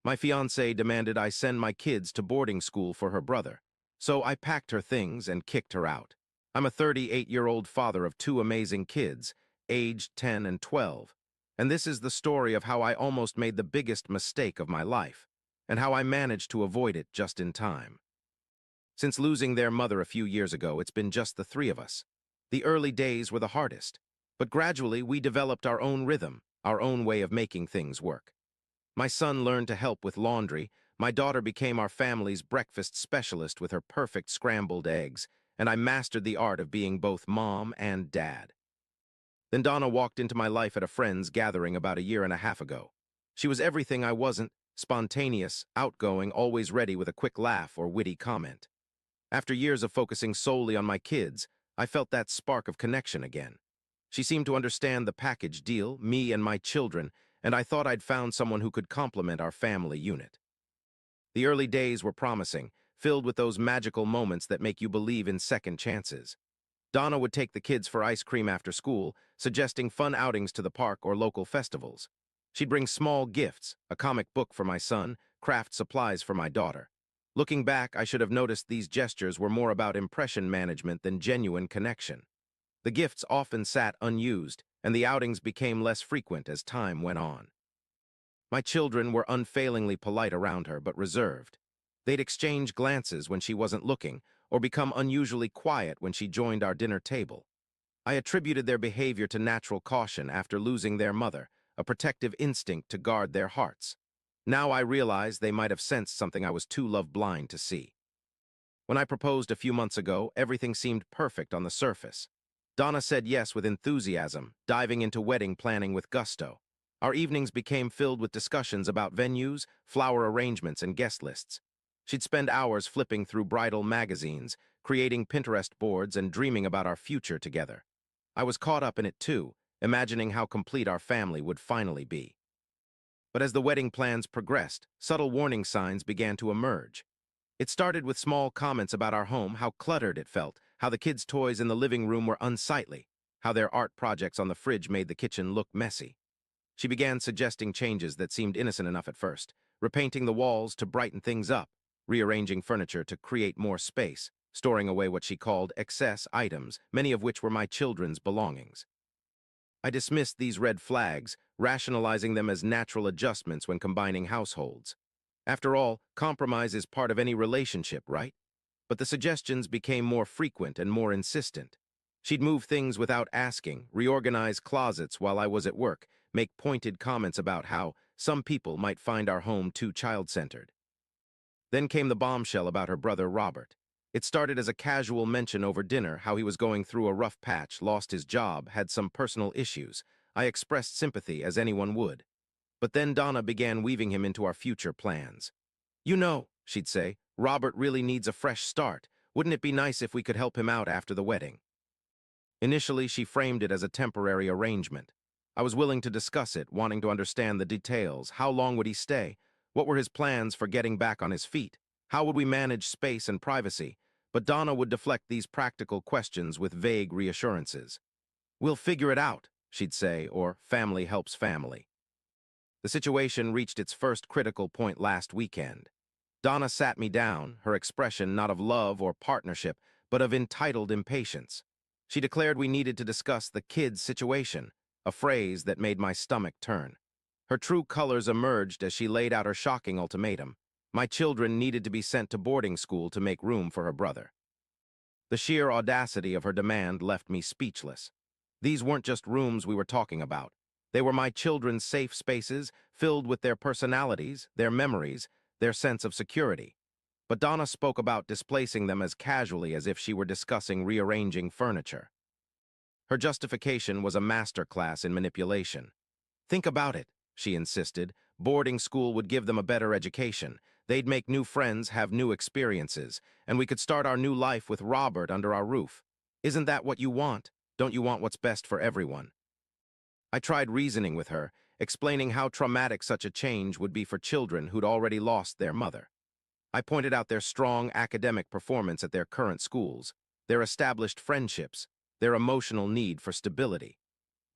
My fiancée demanded I send my kids to boarding school for her brother, so I packed her things and kicked her out. I'm a 38-year-old father of two amazing kids, aged 10 and 12, and this is the story of how I almost made the biggest mistake of my life, and how I managed to avoid it just in time. Since losing their mother a few years ago, it's been just the three of us. The early days were the hardest, but gradually we developed our own rhythm, our own way of making things work. My son learned to help with laundry, my daughter became our family's breakfast specialist with her perfect scrambled eggs, and I mastered the art of being both mom and dad. Then Donna walked into my life at a friend's gathering about a year and a half ago. She was everything I wasn't: spontaneous, outgoing, always ready with a quick laugh or witty comment. After years of focusing solely on my kids, I felt that spark of connection again. She seemed to understand the package deal, me and my children, and I thought I'd found someone who could complement our family unit. The early days were promising, filled with those magical moments that make you believe in second chances. Donna would take the kids for ice cream after school, suggesting fun outings to the park or local festivals. She'd bring small gifts, a comic book for my son, craft supplies for my daughter. Looking back, I should have noticed these gestures were more about impression management than genuine connection. The gifts often sat unused, and the outings became less frequent as time went on. My children were unfailingly polite around her, but reserved. They'd exchange glances when she wasn't looking, or become unusually quiet when she joined our dinner table. I attributed their behavior to natural caution after losing their mother, a protective instinct to guard their hearts. Now I realize they might have sensed something I was too love-blind to see. When I proposed a few months ago, everything seemed perfect on the surface. Donna said yes with enthusiasm, diving into wedding planning with gusto. Our evenings became filled with discussions about venues, flower arrangements, and guest lists. She'd spend hours flipping through bridal magazines, creating Pinterest boards, and dreaming about our future together. I was caught up in it too, imagining how complete our family would finally be. But as the wedding plans progressed, subtle warning signs began to emerge. It started with small comments about our home, how cluttered it felt, how the kids' toys in the living room were unsightly, how their art projects on the fridge made the kitchen look messy. She began suggesting changes that seemed innocent enough at first, repainting the walls to brighten things up, rearranging furniture to create more space, storing away what she called excess items, many of which were my children's belongings. I dismissed these red flags, rationalizing them as natural adjustments when combining households. After all, compromise is part of any relationship, right? But the suggestions became more frequent and more insistent. She'd move things without asking, reorganize closets while I was at work, make pointed comments about how some people might find our home too child-centered. Then came the bombshell about her brother, Robert. It started as a casual mention over dinner, how he was going through a rough patch, lost his job, had some personal issues. I expressed sympathy, as anyone would. But then Donna began weaving him into our future plans. "You know," she'd say, "Robert really needs a fresh start. Wouldn't it be nice if we could help him out after the wedding?" Initially, she framed it as a temporary arrangement. I was willing to discuss it, wanting to understand the details. How long would he stay? What were his plans for getting back on his feet? How would we manage space and privacy? But Donna would deflect these practical questions with vague reassurances. "We'll figure it out," she'd say, or "family helps family." The situation reached its first critical point last weekend. Donna sat me down, her expression not of love or partnership, but of entitled impatience. She declared we needed to discuss the kids' situation, a phrase that made my stomach turn. Her true colors emerged as she laid out her shocking ultimatum. My children needed to be sent to boarding school to make room for her brother. The sheer audacity of her demand left me speechless. These weren't just rooms we were talking about. They were my children's safe spaces, filled with their personalities, their memories, their sense of security. But Donna spoke about displacing them as casually as if she were discussing rearranging furniture. Her justification was a masterclass in manipulation. "Think about it," she insisted. "Boarding school would give them a better education. They'd make new friends, have new experiences, and we could start our new life with Robert under our roof. Isn't that what you want? Don't you want what's best for everyone?" I tried reasoning with her, explaining how traumatic such a change would be for children who'd already lost their mother. I pointed out their strong academic performance at their current schools, their established friendships, their emotional need for stability.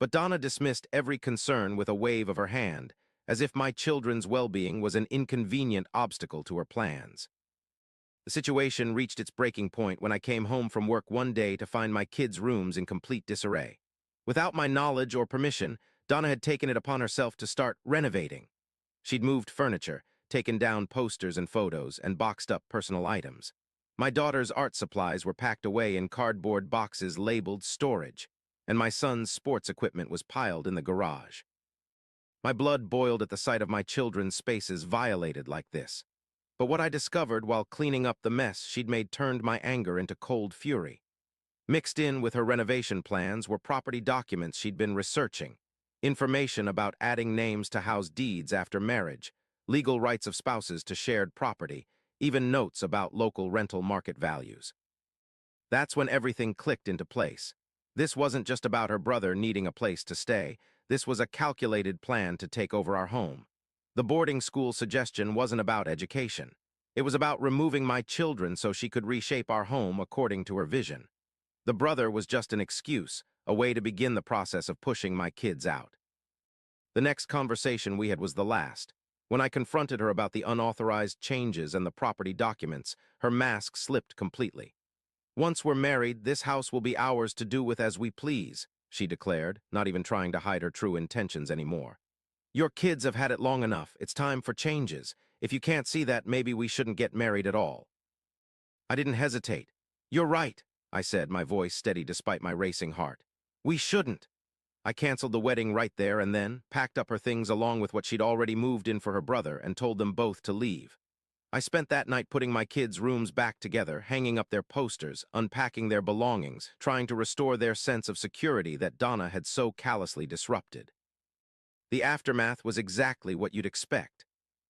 But Donna dismissed every concern with a wave of her hand, as if my children's well-being was an inconvenient obstacle to her plans. The situation reached its breaking point when I came home from work one day to find my kids' rooms in complete disarray. Without my knowledge or permission, Donna had taken it upon herself to start renovating. She'd moved furniture, taken down posters and photos, and boxed up personal items. My daughter's art supplies were packed away in cardboard boxes labeled storage, and my son's sports equipment was piled in the garage. My blood boiled at the sight of my children's spaces violated like this. But what I discovered while cleaning up the mess she'd made turned my anger into cold fury. Mixed in with her renovation plans were property documents she'd been researching, information about adding names to house deeds after marriage, legal rights of spouses to shared property, even notes about local rental market values. That's when everything clicked into place. This wasn't just about her brother needing a place to stay. This was a calculated plan to take over our home. The boarding school suggestion wasn't about education. It was about removing my children so she could reshape our home according to her vision. The brother was just an excuse, a way to begin the process of pushing my kids out. The next conversation we had was the last. When I confronted her about the unauthorized changes and the property documents, her mask slipped completely. "Once we're married, this house will be ours to do with as we please," she declared, not even trying to hide her true intentions anymore. "Your kids have had it long enough. It's time for changes. If you can't see that, maybe we shouldn't get married at all." I didn't hesitate. "You're right," I said, my voice steady despite my racing heart. "We shouldn't." I canceled the wedding right there and then, packed up her things along with what she'd already moved in for her brother, and told them both to leave. I spent that night putting my kids' rooms back together, hanging up their posters, unpacking their belongings, trying to restore their sense of security that Donna had so callously disrupted. The aftermath was exactly what you'd expect.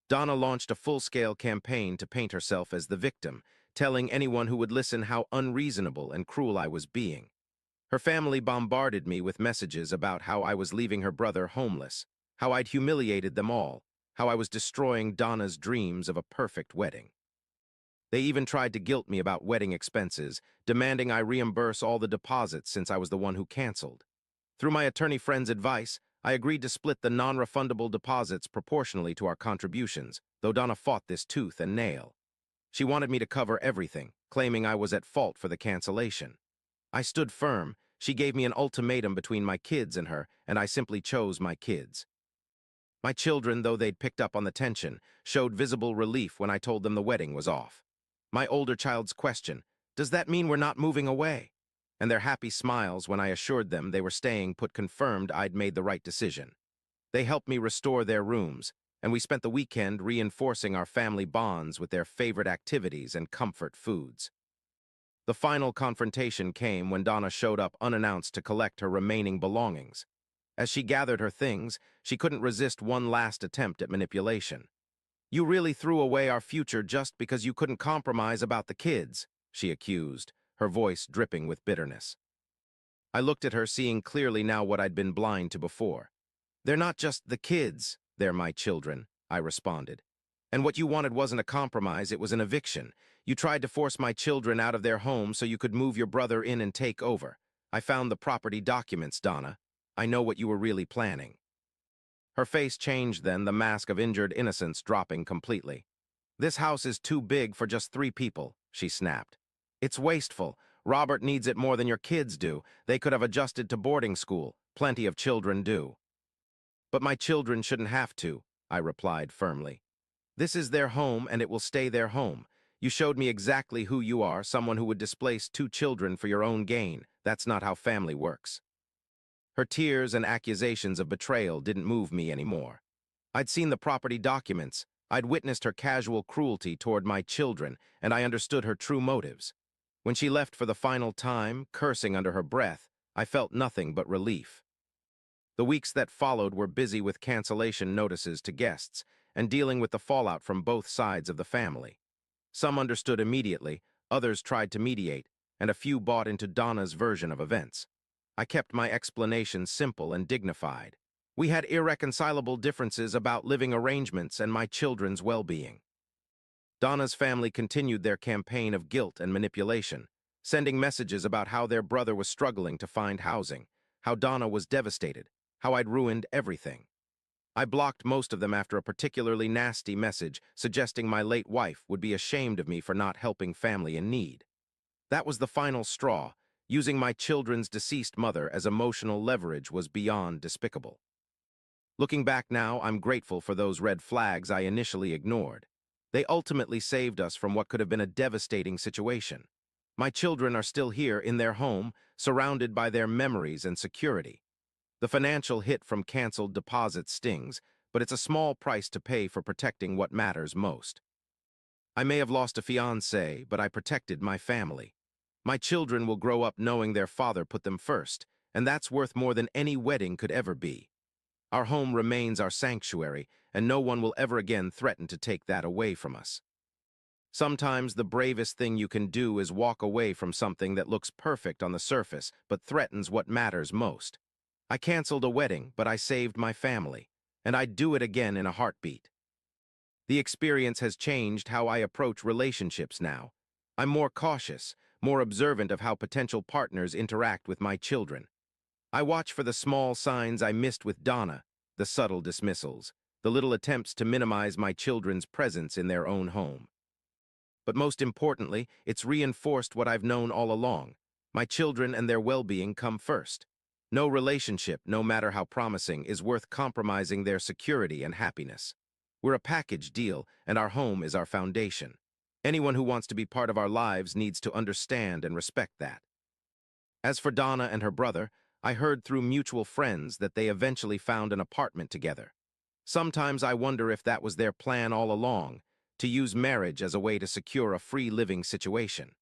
Donna launched a full-scale campaign to paint herself as the victim, telling anyone who would listen how unreasonable and cruel I was being. Her family bombarded me with messages about how I was leaving her brother homeless, how I'd humiliated them all, how I was destroying Donna's dreams of a perfect wedding. They even tried to guilt me about wedding expenses, demanding I reimburse all the deposits since I was the one who canceled. Through my attorney friend's advice, I agreed to split the non-refundable deposits proportionally to our contributions, though Donna fought this tooth and nail. She wanted me to cover everything, claiming I was at fault for the cancellation. I stood firm. She gave me an ultimatum between my kids and her, and I simply chose my kids. My children, though they'd picked up on the tension, showed visible relief when I told them the wedding was off. My older child's question, "Does that mean we're not moving away?" And their happy smiles when I assured them they were staying put confirmed I'd made the right decision. They helped me restore their rooms, and we spent the weekend reinforcing our family bonds with their favorite activities and comfort foods. The final confrontation came when Donna showed up unannounced to collect her remaining belongings. As she gathered her things, she couldn't resist one last attempt at manipulation. "You really threw away our future just because you couldn't compromise about the kids," she accused, her voice dripping with bitterness. I looked at her, seeing clearly now what I'd been blind to before. "They're not just the kids, they're my children," I responded. "And what you wanted wasn't a compromise, it was an eviction. You tried to force my children out of their home so you could move your brother in and take over. I found the property documents, Donna. I know what you were really planning." Her face changed then, the mask of injured innocence dropping completely. "This house is too big for just 3 people," she snapped. "It's wasteful. Robert needs it more than your kids do. They could have adjusted to boarding school. Plenty of children do." "But my children shouldn't have to," I replied firmly. "This is their home and it will stay their home. You showed me exactly who you are, someone who would displace 2 children for your own gain. That's not how family works." Her tears and accusations of betrayal didn't move me anymore. I'd seen the property documents, I'd witnessed her casual cruelty toward my children, and I understood her true motives. When she left for the final time, cursing under her breath, I felt nothing but relief. The weeks that followed were busy with cancellation notices to guests and dealing with the fallout from both sides of the family. Some understood immediately, others tried to mediate, and a few bought into Donna's version of events. I kept my explanations simple and dignified. We had irreconcilable differences about living arrangements and my children's well-being. Donna's family continued their campaign of guilt and manipulation, sending messages about how their brother was struggling to find housing, how Donna was devastated, how I'd ruined everything. I blocked most of them after a particularly nasty message suggesting my late wife would be ashamed of me for not helping family in need. That was the final straw. Using my children's deceased mother as emotional leverage was beyond despicable. Looking back now, I'm grateful for those red flags I initially ignored. They ultimately saved us from what could have been a devastating situation. My children are still here in their home, surrounded by their memories and security. The financial hit from canceled deposits stings, but it's a small price to pay for protecting what matters most. I may have lost a fiancé, but I protected my family. My children will grow up knowing their father put them first, and that's worth more than any wedding could ever be. Our home remains our sanctuary, and no one will ever again threaten to take that away from us. Sometimes the bravest thing you can do is walk away from something that looks perfect on the surface but threatens what matters most. I canceled a wedding, but I saved my family, and I'd do it again in a heartbeat. The experience has changed how I approach relationships now. I'm more cautious, more observant of how potential partners interact with my children. I watch for the small signs I missed with Donna, the subtle dismissals, the little attempts to minimize my children's presence in their own home. But most importantly, it's reinforced what I've known all along. My children and their well-being come first. No relationship, no matter how promising, is worth compromising their security and happiness. We're a package deal, and our home is our foundation. Anyone who wants to be part of our lives needs to understand and respect that. As for Donna and her brother, I heard through mutual friends that they eventually found an apartment together. Sometimes I wonder if that was their plan all along, to use marriage as a way to secure a free living situation.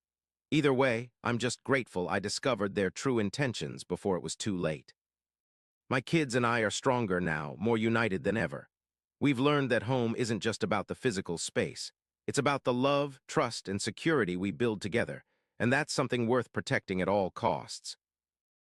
Either way, I'm just grateful I discovered their true intentions before it was too late. My kids and I are stronger now, more united than ever. We've learned that home isn't just about the physical space. It's about the love, trust, and security we build together, and that's something worth protecting at all costs.